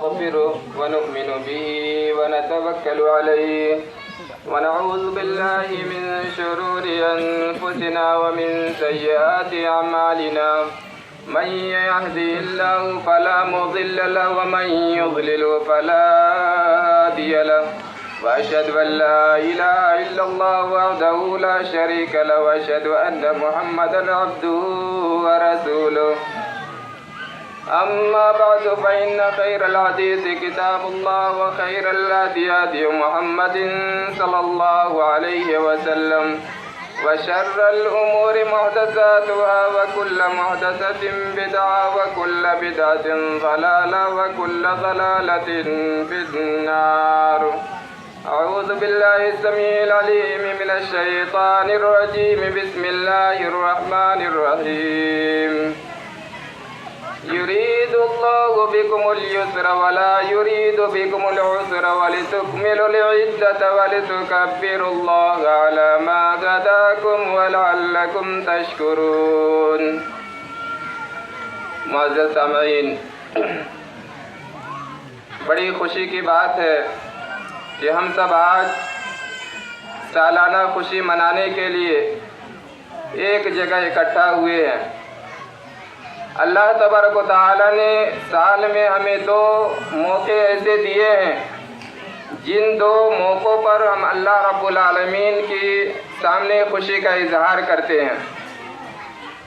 ونستغفره ونؤمن به ونتوكل عليه ونعوذ بالله من شرور أنفسنا ومن سيئات أعمالنا من يهده الله فلا مضل له ومن يضلل فلا هادي له وأشهد أن لا إله إلا الله وحده لا شريك له وأشهد أن محمدا عبده ورسوله أما بعد فإن خير الحديث كتاب الله وخير الهدي هدي محمد صلى الله عليه وسلم وشر الأمور محدثاتها وكل محدثة بدعة وكل بدعة ضلالة وكل ضلالة في النار. أعوذ بالله السميع العليم من الشيطان الرجيم. بسم الله الرحمن الرحيم. يريد الله بكم اليسر ولا يريد بكم العسر ولتكملوا العدة ولتكبروا الله على ما هداكم ولعلكم تشكرون. معزز سامعین، بڑی خوشی کی بات ہے کہ ہم سب آج سالانہ خوشی منانے کے لیے ایک جگہ اکٹھا ہوئے ہیں. اللہ تبارک و تعالیٰ نے سال میں ہمیں 2 موقع ایسے دیے ہیں جن 2 موقعوں پر ہم اللہ رب العالمین کی سامنے خوشی کا اظہار کرتے ہیں.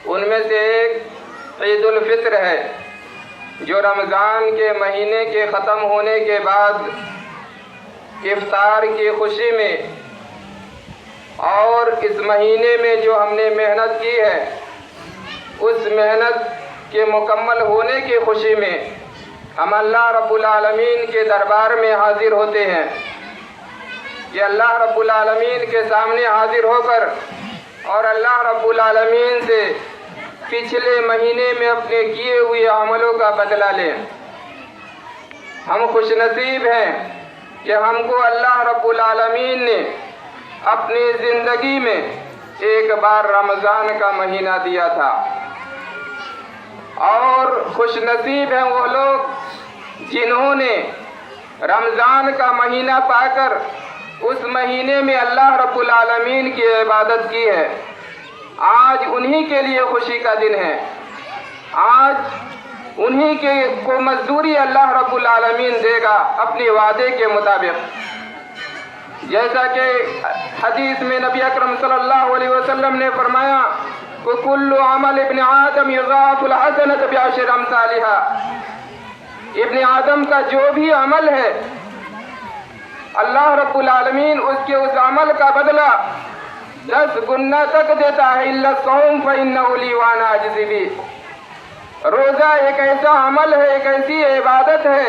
ان میں سے ایک عید الفطر ہے جو رمضان کے مہینے کے ختم ہونے کے بعد افطار کی خوشی میں اور اس مہینے میں جو ہم نے محنت کی ہے اس محنت کے مکمل ہونے کی خوشی میں ہم اللہ رب العالمین کے دربار میں حاضر ہوتے ہیں کہ اللہ رب العالمین کے سامنے حاضر ہو کر اور اللہ رب العالمین سے پچھلے مہینے میں اپنے کیے ہوئے عملوں کا بدلہ لیں. ہم خوش نصیب ہیں کہ ہم کو اللہ رب العالمین نے اپنی زندگی میں ایک بار رمضان کا مہینہ دیا تھا، اور خوش نصیب ہیں وہ لوگ جنہوں نے رمضان کا مہینہ پا کر اس مہینے میں اللہ رب العالمین کی عبادت کی ہے. آج انہی کے لیے خوشی کا دن ہے. آج انہی کو مزدوری اللہ رب العالمین دے گا اپنے وعدے کے مطابق. جیسا کہ حدیث میں نبی اکرم صلی اللہ علیہ وسلم نے فرمایا کہ کل عمل ابن آدم یضاعف الحسنۃ بعشر امثالها. ابن آدم کا جو بھی عمل ہے اللہ رب العالمین اس کے اس عمل کا بدلہ 10 گنا تک دیتا ہے. الا الصوم فانه لی وانا اجزی بہ. روزہ ایک ایسا عمل ہے، ایک ایسی عبادت ہے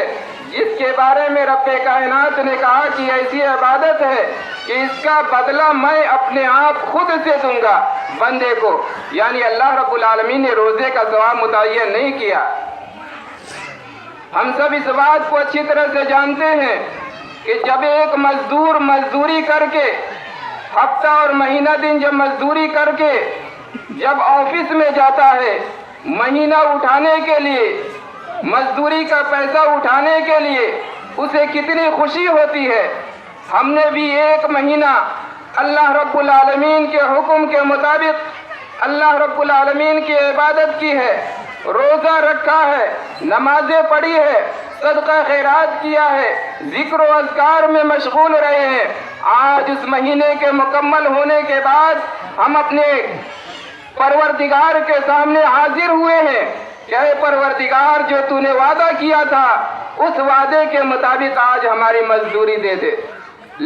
جس کے بارے میں رب کائنات نے کہا کہ ایسی عبادت ہے کہ اس کا بدلہ میں اپنے آپ خود سے دوں گا بندے کو. یعنی اللہ رب العالمین نے روزے کا ثواب متعین نہیں کیا. ہم سب اس بات کو اچھی طرح سے جانتے ہیں کہ جب ایک مزدور مزدوری کر کے ہفتہ اور مہینہ دن جب مزدوری کر کے جب آفس میں جاتا ہے مہینہ اٹھانے کے لیے، مزدوری کا پیسہ اٹھانے کے لیے اسے کتنی خوشی ہوتی ہے. ہم نے بھی ایک مہینہ اللہ رب العالمین کے حکم کے مطابق اللہ رب العالمین کی عبادت کی ہے، روزہ رکھا ہے، نمازیں پڑھی ہے، صدقہ خیرات کیا ہے، ذکر و اذکار میں مشغول رہے ہیں. آج اس مہینے کے مکمل ہونے کے بعد ہم اپنے پروردگار کے سامنے حاضر ہوئے ہیں کہ اے پروردگار جو تو نے وعدہ کیا تھا اس وعدے کے مطابق آج ہماری مزدوری دے دے.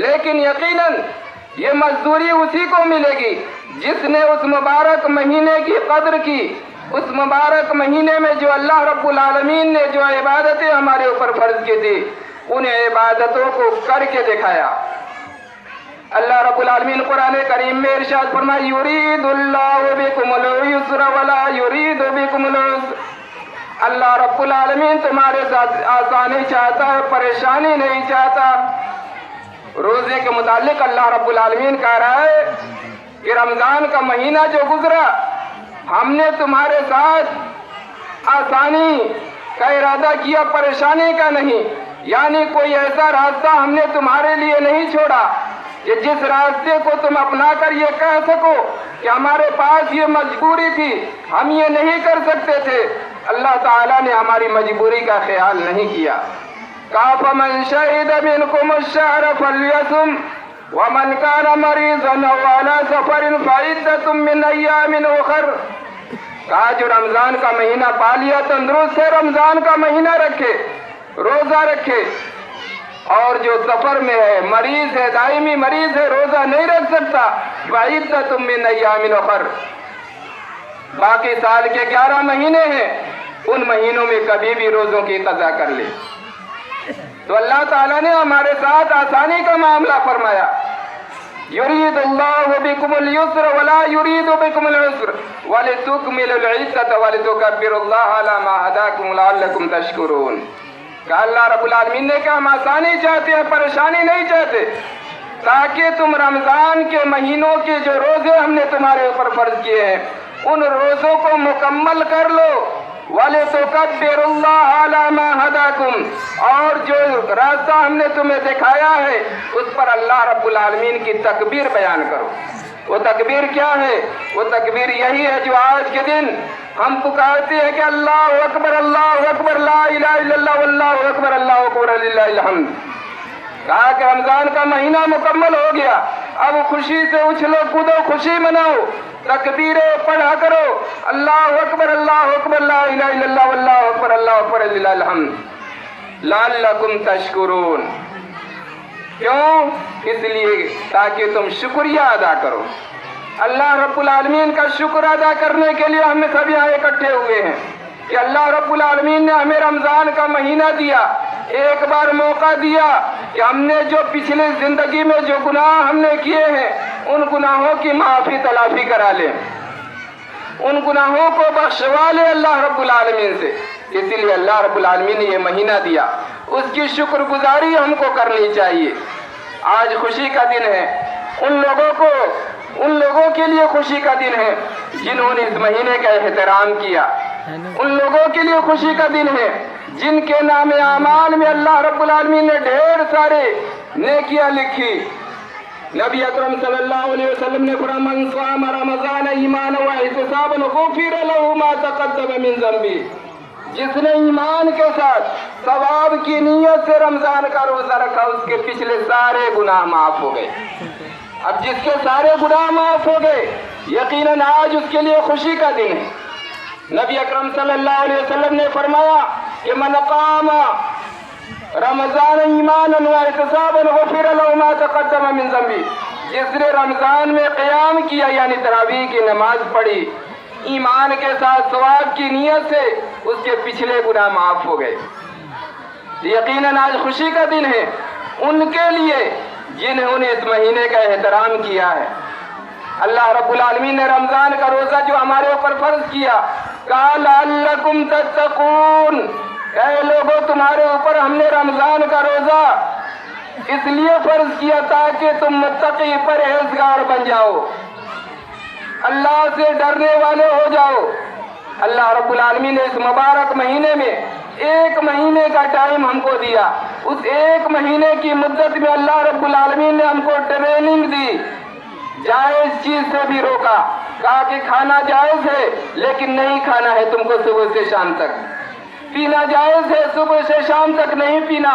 لیکن یقیناً یہ مزدوری اسی کو ملے گی جس نے اس مبارک مہینے کی قدر کی، اس مبارک مہینے میں جو اللہ رب العالمین نے جو عبادتیں ہمارے اوپر فرض کی تھی ان عبادتوں کو کر کے دکھایا. اللہ رب العالمین قرآن کریم میں ارشاد فرمایا یرید اللہ بکم العسر ولا یرید بکم العسر. اللہ رب العالمین تمہارے ساتھ آسانی چاہتا ہے، پریشانی نہیں چاہتا. روزے کے متعلق اللہ رب العالمین کہہ رہا ہے کہ رمضان کا مہینہ جو گزرا ہم نے تمہارے ساتھ آسانی کا ارادہ کیا، پریشانی کا نہیں، یعنی کوئی ایسا راستہ ہم نے تمہارے لیے نہیں چھوڑا کہ جس راستے کو تم اپنا کر یہ کہہ سکو کہ ہمارے پاس یہ مجبوری تھی، ہم یہ نہیں کر سکتے تھے۔ اللہ تعالیٰ نے ہماری مجبوری کا خیال نہیں کیا۔ فَمَنْ شَهِدَ مِنْكُمُ الشَّهْرَ فَلْيَصُمْ وَمَنْ كَانَ مَرِيضًا أَوْ عَلَىٰ سَفَرٍ فَعِدَّةٌ مِّنْ أَيَّامٍ أُخَرَ۔ کہا جو رمضان کا مہینہ پا لیا تندرست ہے، رمضان کا مہینہ رکھے، روزہ رکھے، اور جو سفر میں ہے، مریض ہے، دائمی مریض ہے، روزہ نہیں رکھ سکتا، فَعِدَّةٌ مِّنْ أَيَّامٍ أُخَرَ۔ باقی سال کے 11 مہینے ہیں، ان مہینوں میں کبھی بھی روزوں کی قضا کر لے۔ تو اللہ تعالیٰ نے ہمارے ساتھ آسانی کا معاملہ فرمایا۔ یرید اللہ بکم اليسر ولا یرید بکم العسر ولتکملوا العدۃ ولتکبروا اللہ علی ما ہداکم لعلکم تشکرون۔ کہ اللہ رب العالمین نے کہا ہم آسانی چاہتے ہیں، پریشانی نہیں چاہتے، تاکہ تم رمضان کے مہینوں کے جو روزے ہم نے تمہارے اوپر فرض کیے ہیں ان روزوں کو مکمل کر لو، وَلِتُكَبِّرُوا اللَّهَ عَلَىٰ مَا هَدَاكُمْ، اور جو راستہ ہم نے تمہیں دکھایا ہے اس پر اللہ رب العالمین کی تکبیر بیان کرو۔ وہ تکبیر کیا ہے؟ وہ تکبیر یہی ہے جو آج کے دن ہم پکارتے ہیں کہ اللہ اکبر، اللہ اکبر، لا الہ الا اللہ، واللہ اکبر، اللہ اکبر، وللہ الحمد۔ کہا کہ رمضان کا مہینہ مکمل ہو گیا، اب خوشی سے اچھلو کودو، خوشی مناؤ، تکبیریں پڑھا کرو، اللہ اکبر، اللہ اکبر، لا الہ الا اللہ، واللہ اکبر، اللہ اکبر، وللہ الحمد، لعلکم تشکرون۔ کیوں؟ اس لیے تاکہ تم شکریہ ادا کرو۔ اللہ رب العالمین کا شکر ادا کرنے کے لیے ہم سب یہاں اکٹھے ہوئے ہیں کہ اللہ رب العالمین نے ہمیں رمضان کا مہینہ دیا، ایک بار موقع دیا کہ ہم نے جو پچھلے زندگی میں جو گناہ ہم نے کیے ہیں ان گناہوں کی معافی تلافی کرا لیں، ان گناہوں کو بخشوا لے اللہ رب العالمین سے۔ اسی لیے اللہ رب العالمین نے یہ مہینہ دیا، اس کی شکر گزاری ہم کو کرنی چاہیے۔ آج خوشی کا دن ہے، ان لوگوں کے لیے خوشی کا دن ہے جنہوں نے اس مہینے کا احترام کیا، ان لوگوں کے لیے خوشی کا دن ہے جن کے نام اعمال میں اللہ رب العالمین نے ڈھیر سارے نیکیاں لکھی۔ نبی اکرم صلی اللہ علیہ وسلم نے فرمایا من صام رمضان ایمانا واحتسابا غفر له ما تقدم من ذنبه، جس نے ایمان کے ساتھ ثواب کی نیت سے رمضان کا روزہ رکھا اس کے پچھلے سارے گناہ معاف ہو گئے۔ اب جس کے سارے گناہ معاف ہو گئے یقیناً آج اس کے لیے خوشی کا دن ہے۔ نبی اکرم صلی اللہ علیہ وسلم نے فرمایا کہ من قام رمضان ایمانا واحتسابا غفر له ما تقدم من ذنبه، جس نے رمضان میں قیام کیا یعنی تراویح کی نماز پڑھی ایمان کے ساتھ ثواب کی نیت سے، اس کے پچھلے گناہ معاف ہو گئے۔ یقیناً آج خوشی کا دن ہے ان کے لیے جنہوں نے اس مہینے کا احترام کیا ہے۔ اللہ رب العالمین نے رمضان کا روزہ جو ہمارے اوپر فرض کیا، کہا لعلکم تتقون، اے لوگوں تمہارے اوپر ہم نے رمضان کا روزہ اس لیے فرض کیا تاکہ تم متقی پرہیزگار بن جاؤ، اللہ سے ڈرنے والے ہو جاؤ۔ اللہ رب العالمین نے اس مبارک مہینے میں ایک مہینے کا ٹائم ہم کو دیا، اس ایک مہینے کی مدت میں اللہ رب العالمین نے ہم کو ٹریننگ دی، جائز چیز سے بھی روکا، کہا کہ کھانا جائز ہے لیکن نہیں کھانا ہے تم کو صبح سے شام تک، پینا جائز ہے صبح سے شام تک نہیں پینا،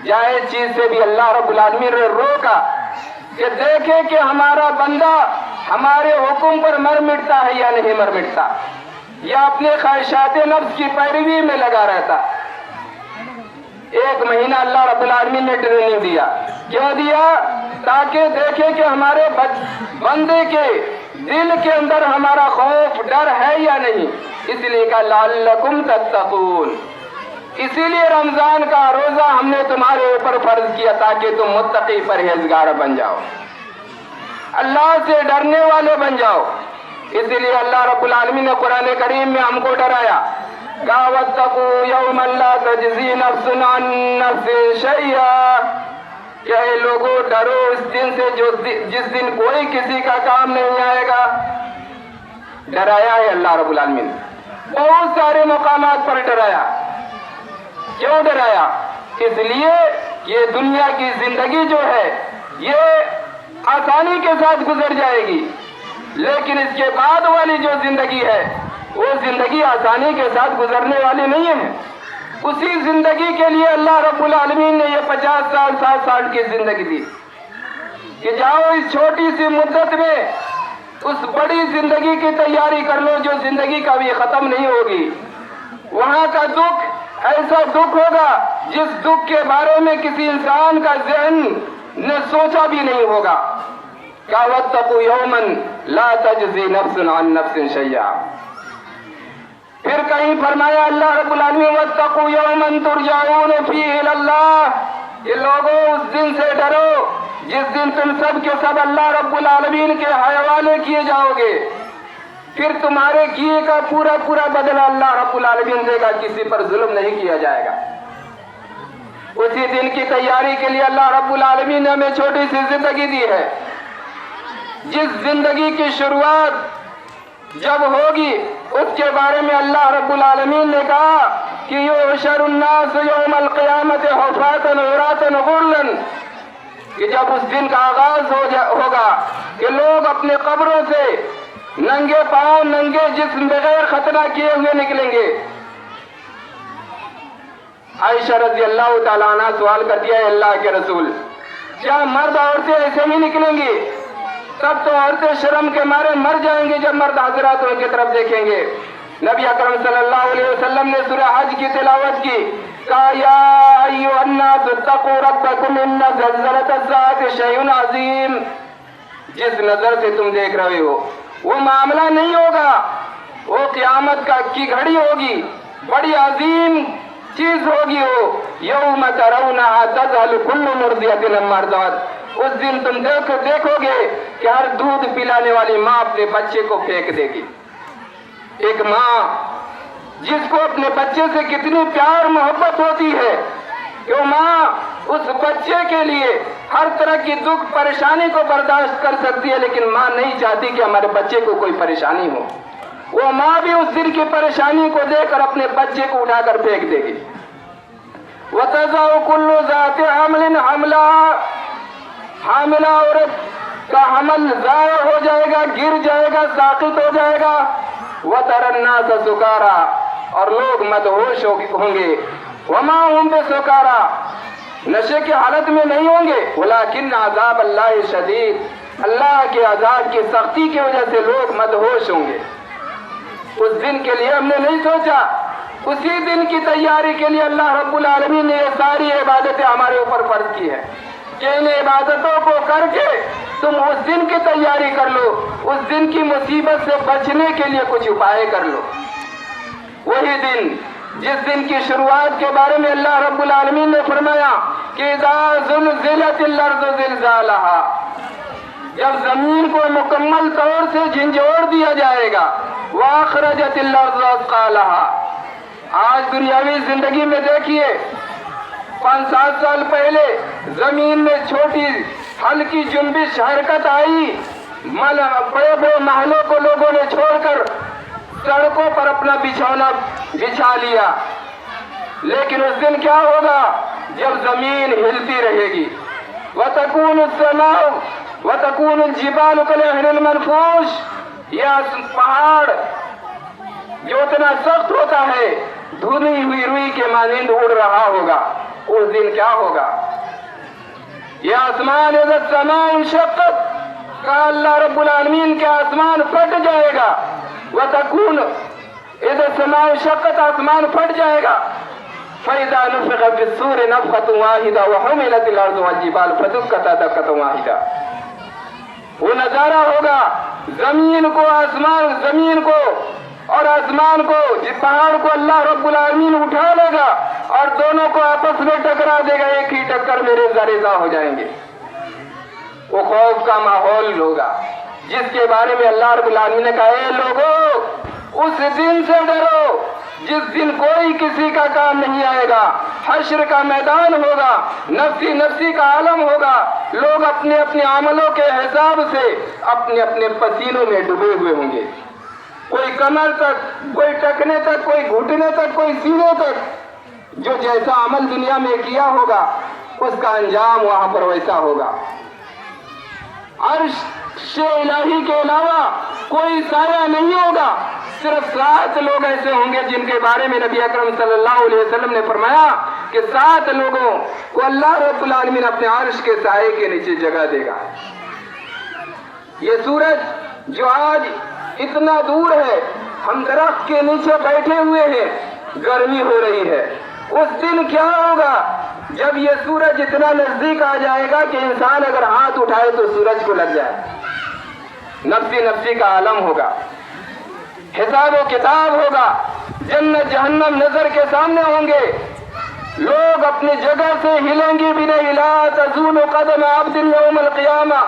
جائز چیز سے بھی اللہ رب العالمین نے روکا کہ دیکھے کہ ہمارا بندہ ہمارے حکم پر مر مٹتا ہے یا نہیں مر مٹتا، یا اپنے خواہشات نفس کی پیروی میں لگا رہتا۔ ایک مہینہ اللہ رب العالمین نے ٹریننگ دیا، کیوں دیا؟ تاکہ دیکھے کہ ہمارے بندے کے دل کے اندر ہمارا خوف ڈر ہے یا نہیں، اس لیے کہا لعلکم تتقون۔ اسی لیے رمضان کا روزہ ہم نے تمہارے اوپر فرض کیا تاکہ تم متقی پرہیزگار بن جاؤ، اللہ سے ڈرنے والے بن جاؤ۔ اسی لیے اللہ رب العالمین نے قرآن کریم میں ہم کو ڈرایا، کہا واتقوا یوما لا تجزی نفس عن نفس شیئا، کہ اے لوگوں ڈرو اس دن سے جس دن کوئی کسی کا کام نہیں آئے گا۔ ڈرایا ہے اللہ رب العالمین، بہت سارے مقامات پر ڈرایا. کیوں ڈرایا؟ اس لیے یہ دنیا کی زندگی جو ہے یہ آسانی کے ساتھ گزر جائے گی، لیکن اس کے بعد والی جو زندگی ہے وہ زندگی آسانی کے ساتھ گزرنے والی نہیں ہے. اسی زندگی کے لیے اللہ رب العالمین نے یہ 50 سال 60 سال کی زندگی دی کہ جاؤ اس چھوٹی سی مدت میں اس بڑی زندگی کی تیاری کر لو جو زندگی کبھی ختم نہیں ہوگی. وہاں کا دکھ ایسا دکھ ہوگا جس دکھ کے بارے میں کسی انسان کا ذہن نے سوچا بھی نہیں ہوگا. وَاتَّقُوا يَوْمًا لَا تَجْزِي نَفْسٌ عَن نَفْسٍ شَيْئًا. پھر کہیں فرمایا اللہ رب العالمین وَاتَّقُوا يَوْمًا تُرْجَعُونَ فِيهِ إِلَى اللَّهِ کہ لوگوں اس دن سے ڈرو جس دن تم سب کے سب اللہ رب العالمین کے حوالے کیے جاؤ گے. پھر تمہارے کیے کا پورا پورا بدلہ اللہ رب العالمین دے گا، کسی پر ظلم نہیں کیا جائے گا. اسی دن کی تیاری کے لیے اللہ رب العالمین نے ہمیں چھوٹی سی زندگی دی ہے. جس زندگی کی شروعات جب ہوگی اس کے بارے میں اللہ رب العالمین نے کہا کہ یحشر الناس یوم القیامت حفاۃ عراۃ غرلا، کہ جب اس دن کا آغاز ہوگا کہ لوگ اپنے قبروں سے ننگے پاؤں ننگے جسم بغیر ختنہ کیے ہوئے نکلیں گے. عائشہ رضی اللہ تعالیٰ عنہ سوال کرتی ہے اللہ کے رسول کیا مرد عورتیں ایسے ہی نکلیں گی؟ تب تو عورتیں شرم کے مارے مر جائیں گے جب مرد حضرات ان کی طرف دیکھیں گے. نبی اکرم صلی اللہ علیہ وسلم نے سورہ حج کی تلاوت کی، کہا یا ایھا الناس اتقوا ربکم ان زلزلۃ الساعۃ شیء عظیم. جس نظر سے تم دیکھ رہے ہو وہ معاملہ نہیں ہوگا، وہ قیامت کی گھڑی ہوگی، بڑی عظیم چیز ہوگی. وہ یوم ترونھا تذہل کل مرضعۃ عما ارضعت. اس دن تم دیکھو گے کہ ہر دودھ پلانے والی ماں اپنے بچے کو پھینک دے گی. ایک ماں جس کو اپنے بچے سے کتنی پیار محبت ہوتی ہے کہ وہ ماں اس بچے کے لیے ہر طرح کی دکھ پریشانی کو برداشت کر سکتی ہے، لیکن ماں نہیں چاہتی کہ ہمارے بچے کو کوئی پریشانی ہو. وہ ماں بھی اس دن کی پریشانی کو دیکھ کر اپنے بچے کو اٹھا کر پھینک دے گی. وَتَضَعُ كُلُّ ذَاتِ حَمْلٍ حَمْلَهَا، حاملہ عورت کا حمل ضائع ہو جائے گا، گر جائے گا، ساقط ہو جائے گا. وَتَرَى النَّاسَ سُكَارَىٰ، اور لوگ مدہوش ہوں گے. وَمَا هُمْ بِسُكَارَىٰ، نشے کی حالت میں نہیں ہوں گے. وَلَٰكِنَّ عَذَابَ اللَّهِ شَدِيدٌ، اللہ کے عذاب کی سختی کی وجہ سے لوگ مدہوش ہوں گے. اس دن کے لیے ہم نے نہیں سوچا، اسی دن کی تیاری کے لیے اللہ رب العالمین نے یہ ساری عبادتیں ہمارے اوپر فرض کی ہیں کہ ان عبادتوں کو کر کے تم اس دن کی تیاری کر لو، اس دن کی مصیبت سے بچنے کے لیے کچھ اپائے کر لو. وہی دن جس دن کی شروعات کے بارے میں اللہ رب العالمین نے فرمایا کہ اذا زلزلت الارض زلزالها، جب زمین کو مکمل طور سے جھنجھوڑ دیا جائے گا. واخرجت الارض اثقالها، آج دنیاوی زندگی میں دیکھیے 5-7 سال پہلے زمین میں چھوٹی ہلکی جنبش حرکت آئی، بڑے بڑے محلوں کو لوگوں نے چھوڑ کر سڑکوں پر اپنا بچھونا بچھا لیا. لیکن اس دن کیا ہوگا جب زمین ہلتی رہے گی. وَتَكُونُ السَّمَاءُ وَتَكُونُ الْجِبَالُ كَالْعِهْنِ الْمَنْفُوشِ، یہ پہاڑ جو اتنا سخت ہوتا ہے دھلی ہوئی روئی کے مانند اڑ رہا ہوگا. اس دن کیا ہوگا؟ یہ آسمان اذا السماء انشقت، کہا اللہ رب العالمین کے آسمان پھٹ جائے گا. وتکون اذا السماء انشقت، آسمان پھٹ جائے گا. فاذا نفخ في الصور نفخة واحدة وحملت الارض والجبال فدكتا دكة واحدة. وہ نظارہ ہوگا زمین کو اور آسمان کو، جس پہاڑ کو اللہ رب العالمین اٹھا لے گا اور دونوں کو آپس میں ٹکرا دے گا، ایک ہی ٹکر میں ریزہ ہو جائیں گے. وہ خوف کا ماحول ہوگا جس کے بارے میں اللہ رب العالمین نے کہا اے لوگوں اس دن سے ڈرو جس دن کوئی کسی کا کام نہیں آئے گا. حشر کا میدان ہوگا، نفسی نفسی کا عالم ہوگا. لوگ اپنے اپنے عملوں کے حساب سے اپنے اپنے پسینوں میں ڈوبے ہوئے ہوں گے. کوئی کمر تک، کوئی ٹکنے تک، کوئی گھٹنے تک، کوئی سینے تک، جو جیسا عمل دنیا میں کیا ہوگا اس کا انجام وہاں پر ویسا ہوگا۔ عرش الہی کے علاوہ کوئی سایہ نہیں ہوگا، صرف 7 لوگ ایسے ہوں گے جن کے بارے میں نبی اکرم صلی اللہ علیہ وسلم نے فرمایا کہ 7 لوگوں کو اللہ رب العالمین اپنے عرش کے سائے کے نیچے جگہ دے گا۔ یہ سورج جو آج اتنا دور ہے، ہم درخت کے نیچے بیٹھے ہوئے ہیں، گرمی ہو رہی ہے، اس دن کیا ہوگا جب یہ سورج اتنا نزدیک آ جائے گا کہ انسان اگر ہاتھ اٹھائے تو سورج کو لگ جائے، نفسی نفسی کا عالم ہوگا، حساب و کتاب ہوگا، جنت جہنم نظر کے سامنے ہوں گے، لوگ اپنی جگہ سے ہلیں گے بھی نہیں۔ لا تزول قدم عبد یوم القیامہ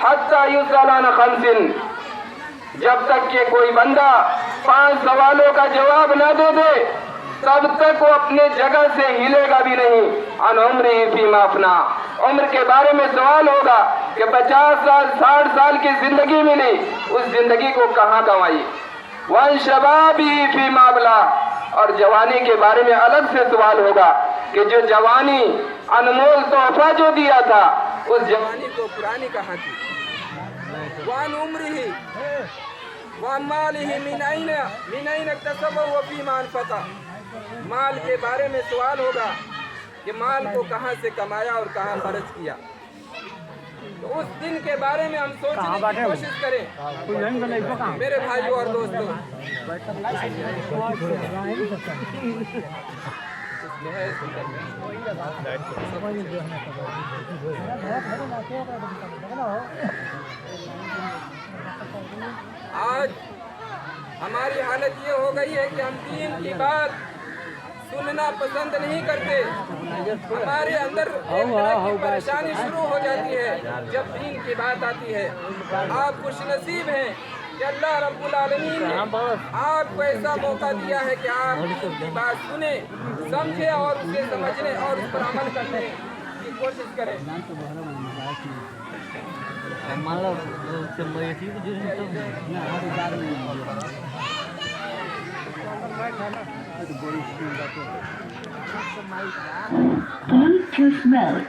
حتی یسأل عن 5، جب تک کہ کوئی بندہ 5 سوالوں کا جواب نہ دے دے تب تک وہ اپنے جگہ سے ہلے گا بھی نہیں۔ عن عمرہ فیما افنا، عمر کے بارے میں سوال ہوگا کہ 50 سال 60 سال کی زندگی ملی، اس زندگی کو کہاں گنوائی۔ وعن شبابہ فیما ابلا، اور جوانی کے بارے میں الگ سے سوال ہوگا کہ جو جوانی انمول تحفہ جو دیا تھا اس جوانی کو پرانی کہاں کی۔ وعن عمرہ وعن مالہ من این اکتسبہ وفیما انفقہ، مال کے بارے میں سوال ہوگا کہ مال کو کہاں سے کمایا اور کہاں خرچ کیا۔ تو اس دن کے بارے میں ہم سوچنے کی کوشش کریں میرے بھائیوں اور دوستوں۔ آج ہماری حالت یہ ہو گئی ہے کہ ہم دین کی بات سننا پسند نہیں کرتے، ہمارے اندر ایک طرح کی پریشانی شروع ہو جاتی ہے جب دین کی بات آتی ہے۔ آپ خوش نصیب ہیں کہ اللہ رب العالمین نے آپ کو ایسا موقع دیا ہے کہ آپ دین کی بات سنیں، سمجھیں اور اسے سمجھنے اور اس پر عمل کرنے کی کوشش کریں۔ Bluetooth mode.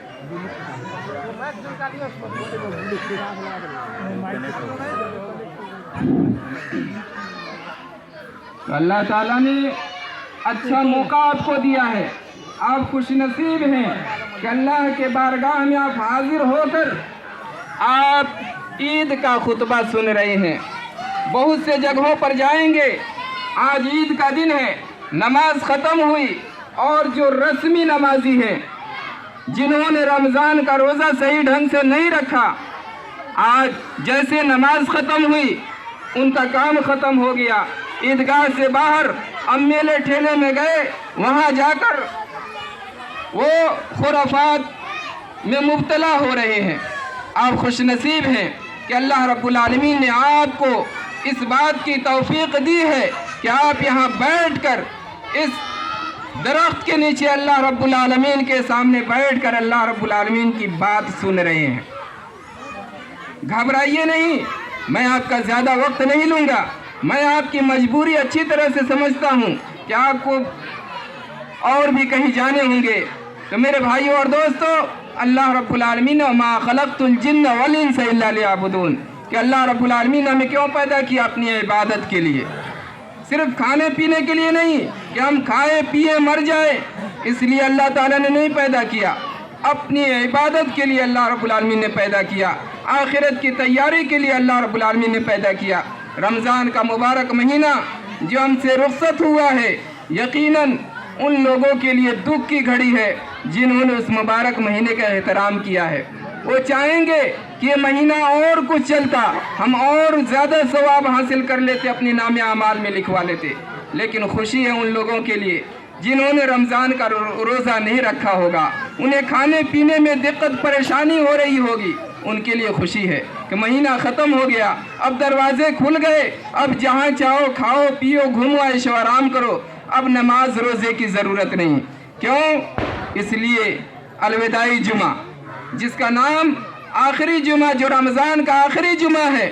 اللہ تعالیٰ نے اچھا موقع آپ کو دیا ہے، آپ خوش نصیب ہیں کہ اللہ کے بارگاہ میں آپ حاضر ہو کر آپ عید کا خطبہ سن رہے ہیں۔ بہت سے جگہوں پر جائیں گے، آج عید کا دن ہے، نماز ختم ہوئی، اور جو رسمی نمازی ہیں جنہوں نے رمضان کا روزہ صحیح ڈھنگ سے نہیں رکھا، آج جیسے نماز ختم ہوئی ان کا کام ختم ہو گیا، عیدگاہ سے باہر اب میلے ٹھیلے میں گئے، وہاں جا کر وہ خرافات میں مبتلا ہو رہے ہیں۔ آپ خوش نصیب ہیں کہ اللہ رب العالمین نے آپ کو اس بات کی توفیق دی ہے کہ آپ یہاں بیٹھ کر اس درخت کے نیچے اللہ رب العالمین کے سامنے بیٹھ کر اللہ رب العالمین کی بات سن رہے ہیں۔ گھبرائیے نہیں، میں آپ کا زیادہ وقت نہیں لوں گا، میں آپ کی مجبوری اچھی طرح سے سمجھتا ہوں کہ آپ کو اور بھی کہیں جانے ہوں گے۔ تو میرے بھائیوں اور دوستوں، اللہ رب العالمین نے وَمَا خَلَقْتُ الْجِنَّ وَالْإِنسَ إِلَّا لِيَعْبُدُونَ، کہ اللہ رب العالمین نے ہمیں کیوں پیدا کیا؟ اپنی عبادت کے لیے، صرف کھانے پینے کے لیے نہیں کہ ہم کھائے پیے مر جائیں، اس لیے اللہ تعالیٰ نے نہیں پیدا کیا، اپنی عبادت کے لیے اللہ رب العالمین نے پیدا کیا، آخرت کی تیاری کے لیے اللہ رب العالمین نے پیدا کیا۔ رمضان کا مبارک مہینہ جو ہم سے رخصت ہوا ہے، یقیناً ان لوگوں کے لیے دکھ کی گھڑی ہے جنہوں نے اس مبارک مہینے کا احترام کیا ہے۔ وہ چاہیں گے کہ یہ مہینہ اور کچھ چلتا، ہم اور زیادہ ثواب حاصل کر لیتے، اپنے نام اعمال میں لکھوا لیتے، لیکن خوشی ہے ان لوگوں کے لیے جنہوں نے رمضان کا روزہ نہیں رکھا ہوگا، انہیں کھانے پینے میں دقت پریشانی ہو رہی ہوگی، ان کے لیے خوشی ہے کہ مہینہ ختم ہو گیا، اب دروازے کھل گئے، اب جہاں چاہو کھاؤ پیو گھومو عیش و آرام کرو، اب نماز روزے کی ضرورت نہیں۔ کیوں؟ اس لیے الوداعی جمعہ جس کا نام آخری جمعہ، جو رمضان کا آخری جمعہ ہے،